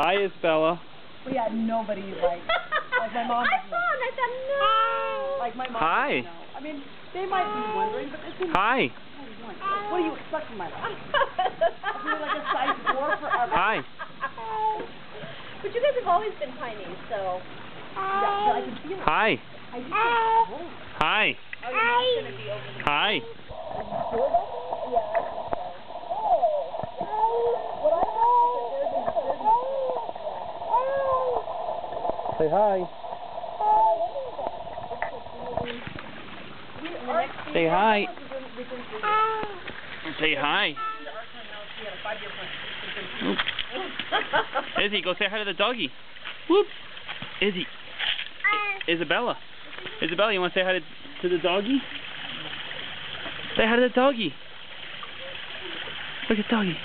Hi, Isabella. But yeah, nobody like my mom doesn't know. I thought, no. Like my mom Hi. doesn't know. I mean, they might be wondering, but it's Hi. what do you expect from my life? I'll be like a size 4 forever. Hi. But you guys have always been tiny, so. Yeah, but I can feel it. Hi. I just get cold. Hi. Oh, you're not going to be over the Hi. Say hi. Say hi. Say hi. Oop. Izzy, go say hi to the doggy. Whoop. Izzy. Isabella. Isabella, you want to say hi to the doggy? Say hi to the doggy. Look at doggy.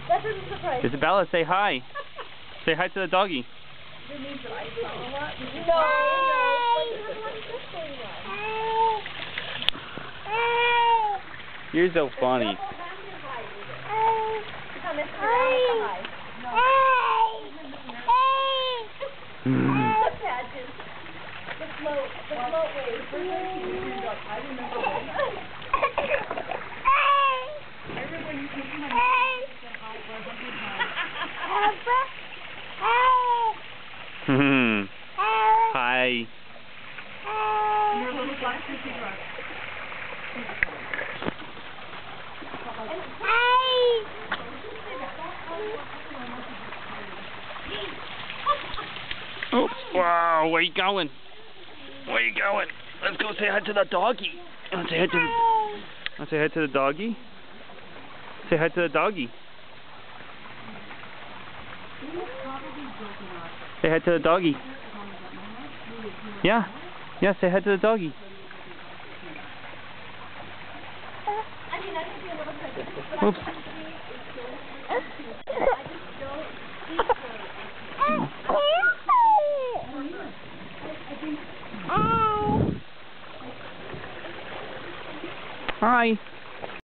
That doesn't surprise me. Isabella, say hi. Say hi to the doggy. You're so funny. Hi. Oh, wow, where you going? Where you going? Let's go say hi to the doggy. Let's say hi to the doggy. Say hi to the doggy. Say hi to the doggy. Yeah. Yeah, say hi to the doggy. Oops.